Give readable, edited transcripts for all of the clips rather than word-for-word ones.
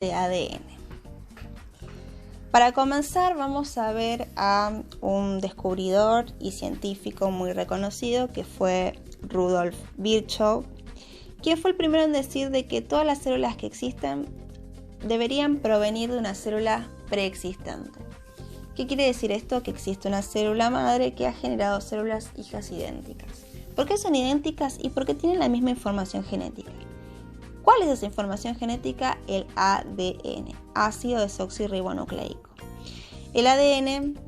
de ADN. Para comenzar vamos a ver a un descubridor y científico muy reconocido que fue Rudolf Virchow, quien fue el primero en decir de que todas las células que existen deberían provenir de una célula preexistente. ¿Qué quiere decir esto? Que existe una célula madre que ha generado células hijas idénticas. ¿Por qué son idénticas y por qué tienen la misma información genética? ¿Cuál es esa información genética? El ADN, ácido desoxirribonucleico. El ADN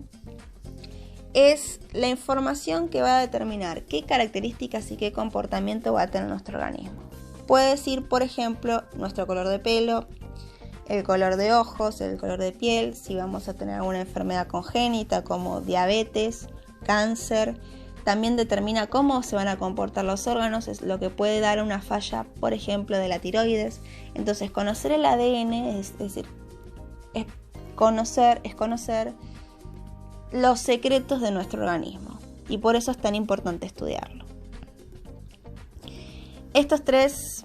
es la información que va a determinar qué características y qué comportamiento va a tener nuestro organismo. Puede decir, por ejemplo, nuestro color de pelo, el color de ojos, el color de piel, si vamos a tener alguna enfermedad congénita como diabetes, cáncer. También determina cómo se van a comportar los órganos, es lo que puede dar una falla, por ejemplo, de la tiroides. Entonces, conocer el ADN es conocer los secretos de nuestro organismo. Y por eso es tan importante estudiarlo. Estos tres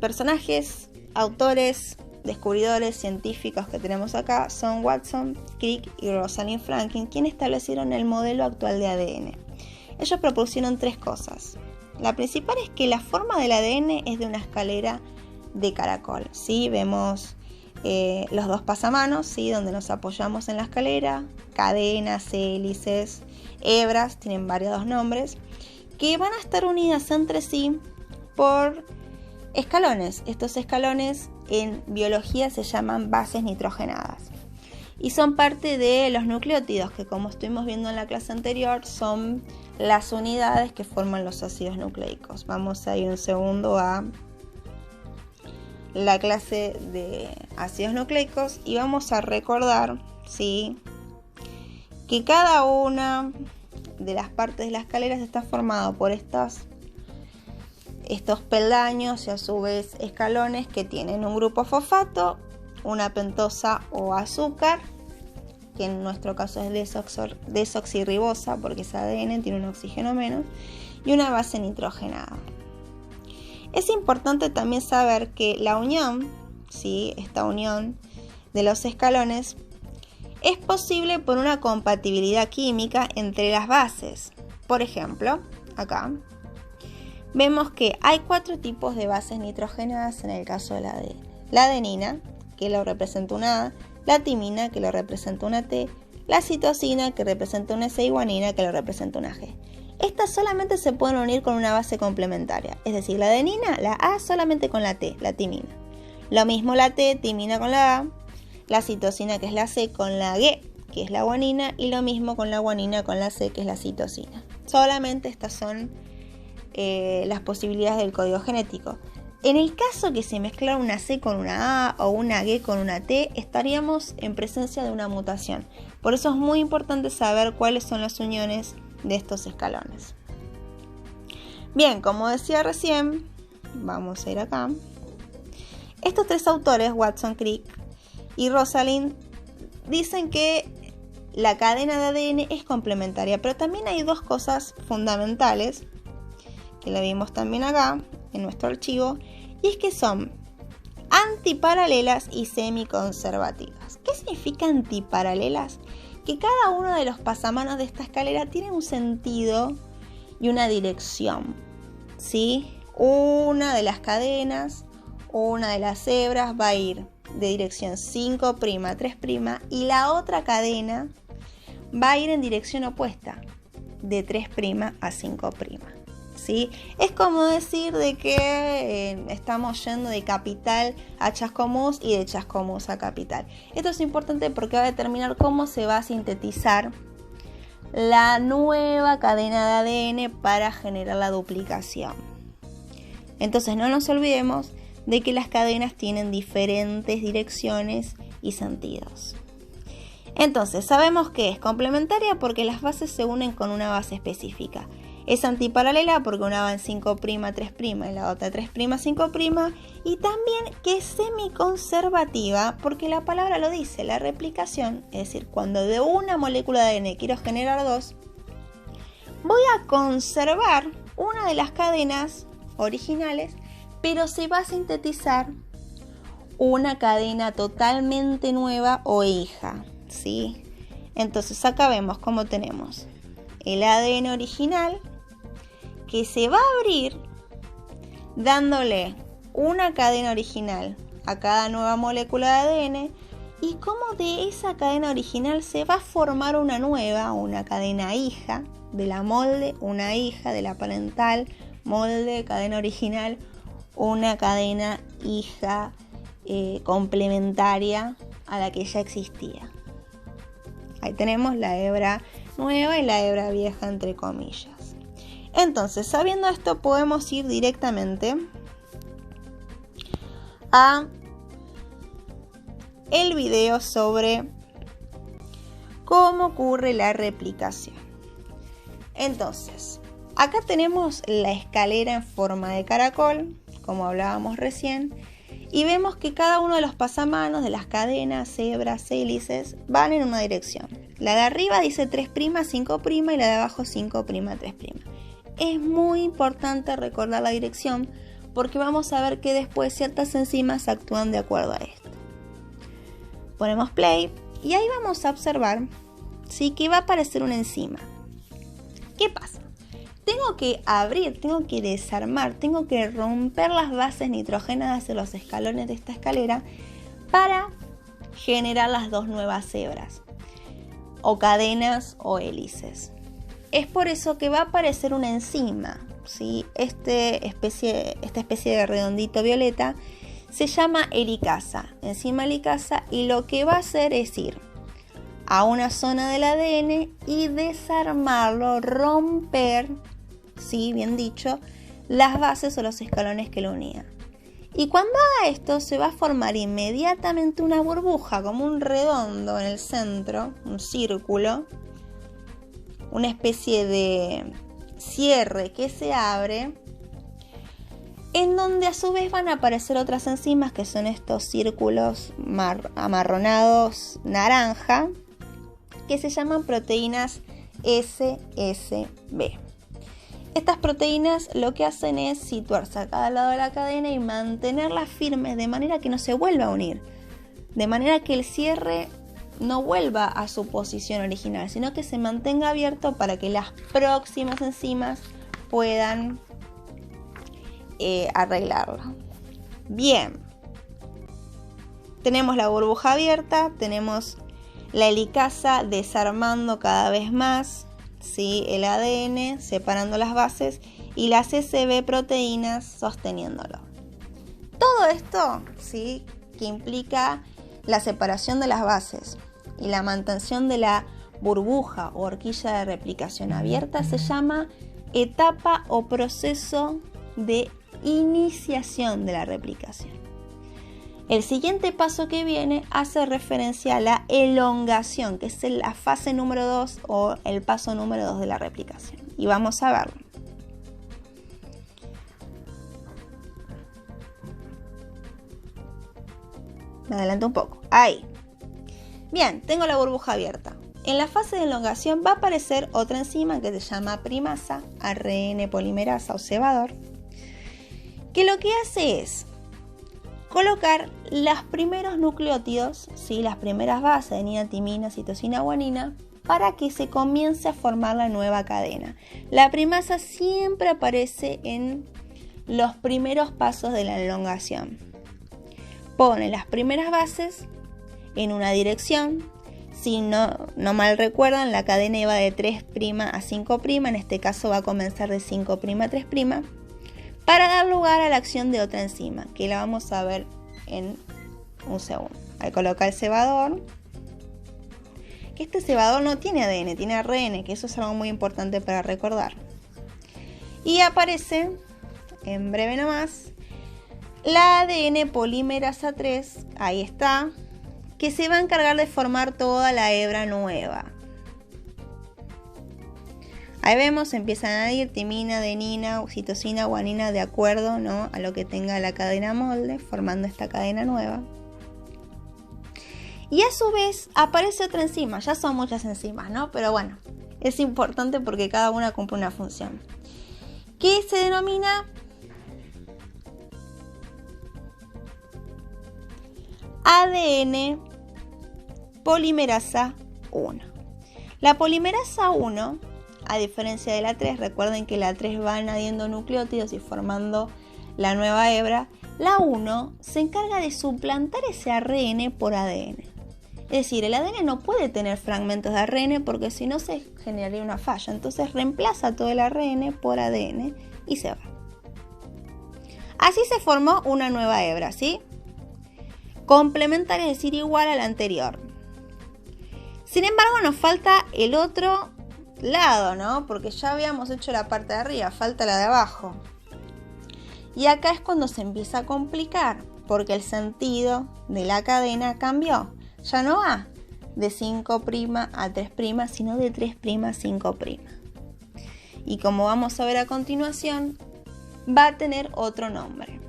personajes, autores, descubridores, científicos que tenemos acá son Watson, Crick y Rosalind Franklin, quienes establecieron el modelo actual de ADN. Ellos propusieron tres cosas. La principal es que la forma del ADN es de una escalera de caracol. ¿Sí? Vemos los dos pasamanos, ¿sí? Donde nos apoyamos en la escalera, cadenas, hélices, hebras, tienen variados nombres, que van a estar unidas entre sí por escalones. Estos escalones en biología se llaman bases nitrogenadas. Y son parte de los nucleótidos, que como estuvimos viendo en la clase anterior, son las unidades que forman los ácidos nucleicos. Vamos a ir un segundo a la clase de ácidos nucleicos y vamos a recordar, ¿sí?, que cada una de las partes de las escaleras está formado por estos peldaños y a su vez escalones que tienen un grupo fosfato, una pentosa o azúcar, que en nuestro caso es desoxirribosa porque es ADN, tiene un oxígeno menos, y una base nitrogenada. Es importante también saber que la unión, ¿sí?, esta unión de los escalones, es posible por una compatibilidad química entre las bases. Por ejemplo, acá vemos que hay 4 tipos de bases nitrogenadas en el caso del ADN. La adenina, que lo representa una A, la timina, que lo representa una T, la citosina, que representa una C, y guanina, que lo representa una G. Estas solamente se pueden unir con una base complementaria, es decir, la adenina, la A solamente con la T, la timina. Lo mismo la T, timina con la A, la citosina, que es la C, con la G, que es la guanina, y lo mismo con la guanina con la C, que es la citosina. Solamente estas son las posibilidades del código genético. En el caso que se mezclara una C con una A o una G con una T, estaríamos en presencia de una mutación. Por eso es muy importante saber cuáles son las uniones de estos escalones. Bien, como decía recién, vamos a ir acá. Estos tres autores, Watson, Crick y Rosalind, dicen que la cadena de ADN es complementaria, pero también hay dos cosas fundamentales que la vimos también acá en nuestro archivo, y es que son antiparalelas y semiconservativas. ¿Qué significa antiparalelas? Que cada uno de los pasamanos de esta escalera tiene un sentido y una dirección, ¿sí? Una de las cadenas, una de las hebras va a ir de dirección 5', 3', y la otra cadena va a ir en dirección opuesta, de 3' a 5'. ¿Sí? Es como decir de que estamos yendo de Capital a Chascomús y de Chascomús a Capital. Esto es importante porque va a determinar cómo se va a sintetizar la nueva cadena de ADN para generar la duplicación. Entonces no nos olvidemos de que las cadenas tienen diferentes direcciones y sentidos. Entonces sabemos que es complementaria porque las bases se unen con una base específica. Es antiparalela porque una va en 5', 3' y la otra 3', 5', y también que es semiconservativa porque la palabra lo dice, la replicación, es decir, cuando de una molécula de ADN quiero generar dos, voy a conservar una de las cadenas originales, pero se va a sintetizar una cadena totalmente nueva o hija, ¿sí? Entonces acá vemos cómo tenemos el ADN original que se va a abrir dándole una cadena original a cada nueva molécula de ADN y cómo de esa cadena original se va a formar una nueva, una cadena hija de la molde, una hija de la parental, molde, cadena original, una cadena hija complementaria a la que ya existía. Ahí tenemos la hebra nueva y la hebra vieja entre comillas. Entonces, sabiendo esto, podemos ir directamente a el video sobre cómo ocurre la replicación. Entonces, acá tenemos la escalera en forma de caracol, como hablábamos recién, y vemos que cada uno de los pasamanos de las cadenas, hebras, hélices, van en una dirección. La de arriba dice 3', 5' y la de abajo 5', 3'. Es muy importante recordar la dirección porque vamos a ver que después ciertas enzimas actúan de acuerdo a esto. Ponemos play y ahí vamos a observar, ¿sí?, que va a aparecer una enzima. ¿Qué pasa? Tengo que abrir, tengo que desarmar, tengo que romper las bases nitrogenadas en los escalones de esta escalera para generar las dos nuevas hebras, o cadenas o hélices. Es por eso que va a aparecer una enzima, ¿sí? Esta especie de redondito violeta se llama helicasa, enzima helicasa, y lo que va a hacer es ir a una zona del ADN y desarmarlo, romper, sí, bien dicho, las bases o los escalones que lo unían. Y cuando haga esto se va a formar inmediatamente una burbuja, como un redondo en el centro, un círculo, una especie de cierre que se abre, en donde a su vez van a aparecer otras enzimas que son estos círculos amarronados naranja, que se llaman proteínas SSB. Estas proteínas lo que hacen es situarse a cada lado de la cadena y mantenerlas firmes de manera que no se vuelva a unir, de manera que el cierre no vuelva a su posición original, sino que se mantenga abierto para que las próximas enzimas puedan arreglarlo. Bien, tenemos la burbuja abierta, tenemos la helicasa desarmando cada vez más, ¿sí?, el ADN, separando las bases, y las SB proteínas sosteniéndolo. Todo esto, ¿sí?, que implica la separación de las bases y la mantención de la burbuja o horquilla de replicación abierta, se llama etapa o proceso de iniciación de la replicación. El siguiente paso que viene hace referencia a la elongación, que es la fase número 2 o el paso número 2 de la replicación. Y vamos a verlo. Me adelanto un poco. Ahí. Bien, tengo la burbuja abierta. En la fase de elongación va a aparecer otra enzima que se llama primasa, ARN polimerasa o cebador, que lo que hace es colocar los primeros nucleótidos, ¿sí?, las primeras bases de adenina, timina, citosina, guanina, para que se comience a formar la nueva cadena. La primasa siempre aparece en los primeros pasos de la elongación. Pone las primeras bases en una dirección. Si no mal recuerdan, la cadena iba de 3' a 5', en este caso va a comenzar de 5' a 3', para dar lugar a la acción de otra enzima, que la vamos a ver en un segundo. Al colocar el cebador, que este cebador no tiene ADN, tiene ARN, que eso es algo muy importante para recordar. Y aparece, en breve nomás, la ADN polimerasa 3, ahí está, que se va a encargar de formar toda la hebra nueva. Ahí vemos, empiezan a ir timina, adenina, citosina, guanina, de acuerdo, ¿no?, a lo que tenga la cadena molde, formando esta cadena nueva. Y a su vez aparece otra enzima, ya son muchas enzimas, ¿no? Pero bueno, es importante porque cada una cumple una función, que se denomina ADN polimerasa 1. La polimerasa 1, a diferencia de la 3, recuerden que la 3 va añadiendo nucleótidos y formando la nueva hebra, la 1 se encarga de suplantar ese ARN por ADN. Es decir, el ADN no puede tener fragmentos de ARN porque si no se generaría una falla. Entonces reemplaza todo el ARN por ADN y se va. Así se formó una nueva hebra, ¿sí? Complementaria, es decir, igual a la anterior. Sin embargo, nos falta el otro lado, ¿no? Porque ya habíamos hecho la parte de arriba, falta la de abajo. Y acá es cuando se empieza a complicar, porque el sentido de la cadena cambió. Ya no va de 5' a 3', sino de 3' a 5'. Y como vamos a ver a continuación, va a tener otro nombre.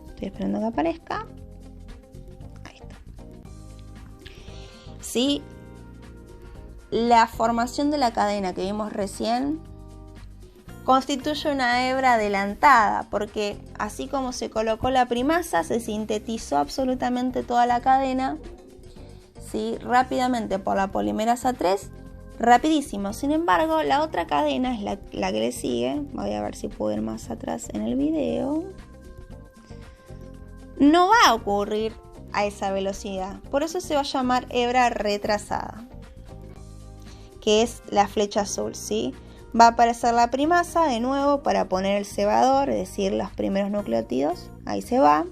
Estoy esperando que aparezca. Ahí está. ¿Sí? La formación de la cadena que vimos recién constituye una hebra adelantada, porque así como se colocó la primasa, se sintetizó absolutamente toda la cadena, ¿sí? Rápidamente por la polimerasa 3, rapidísimo. Sin embargo, la otra cadena es la que le sigue. Voy a ver si puedo ir más atrás en el video. No va a ocurrir a esa velocidad, por eso se va a llamar hebra retrasada, que es la flecha azul, ¿sí? Va a aparecer la primasa de nuevo para poner el cebador, es decir, los primeros nucleótidos. Ahí se va.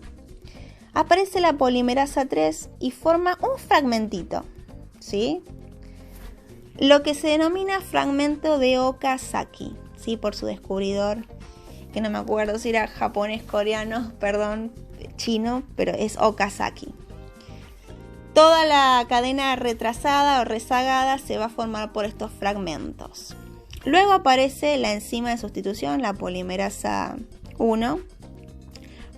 Aparece la polimerasa 3 y forma un fragmentito, ¿sí? Lo que se denomina fragmento de Okazaki, ¿sí? Por su descubridor, que no me acuerdo si era japonés, coreano, perdón, chino, pero es Okazaki. Toda la cadena retrasada o rezagada se va a formar por estos fragmentos. Luego aparece la enzima de sustitución, la polimerasa 1,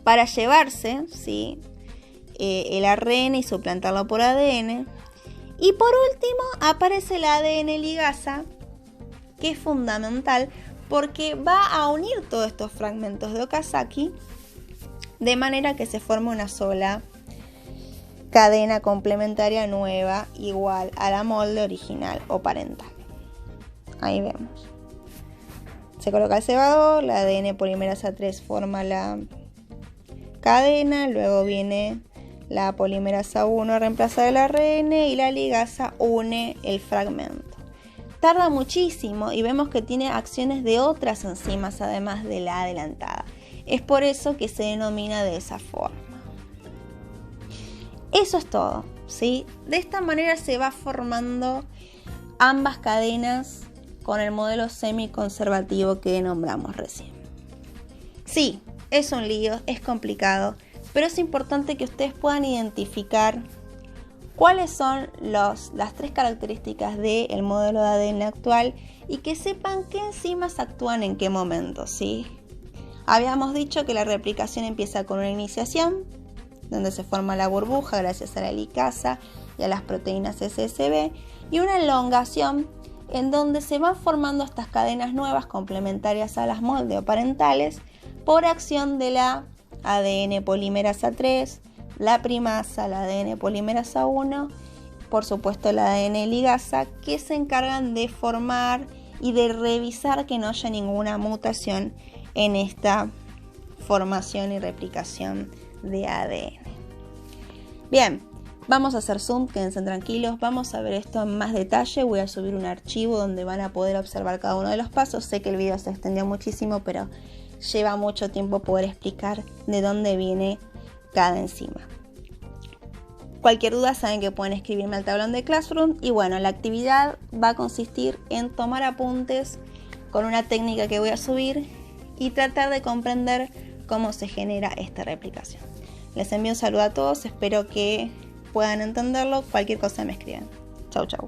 para llevarse, ¿sí? El ARN y suplantarlo por ADN. Y por último aparece la ADN ligasa, que es fundamental porque va a unir todos estos fragmentos de Okazaki de manera que se forme una sola cadena complementaria nueva igual a la molde original o parental. Ahí vemos. Se coloca el cebador, la ADN polimerasa 3 forma la cadena, luego viene la polimerasa 1 a reemplazar el ARN y la ligasa une el fragmento. Tarda muchísimo y vemos que tiene acciones de otras enzimas además de la adelantada. Es por eso que se denomina de esa forma. Eso es todo, ¿sí? De esta manera se va formando ambas cadenas con el modelo semiconservativo que nombramos recién. Sí, es un lío, es complicado, pero es importante que ustedes puedan identificar cuáles son las 3 características del modelo de ADN actual y que sepan qué enzimas actúan en qué momento, ¿sí? Habíamos dicho que la replicación empieza con una iniciación, donde se forma la burbuja gracias a la helicasa y a las proteínas SSB, y una elongación en donde se van formando estas cadenas nuevas complementarias a las moldeoparentales por acción de la ADN polimerasa 3, la primasa, la ADN polimerasa 1, por supuesto la ADN ligasa, que se encargan de formar y de revisar que no haya ninguna mutación en esta formación y replicación de ADN. Bien, vamos a hacer zoom, quédense tranquilos, vamos a ver esto en más detalle. Voy a subir un archivo donde van a poder observar cada uno de los pasos. Sé que el video se extendió muchísimo, pero lleva mucho tiempo poder explicar de dónde viene cada enzima. Cualquier duda saben que pueden escribirme al tablón de Classroom. Y bueno, la actividad va a consistir en tomar apuntes con una técnica que voy a subir y tratar de comprender cómo se genera esta replicación. Les envío un saludo a todos, espero que puedan entenderlo. Cualquier cosa me escriben. Chau, chau.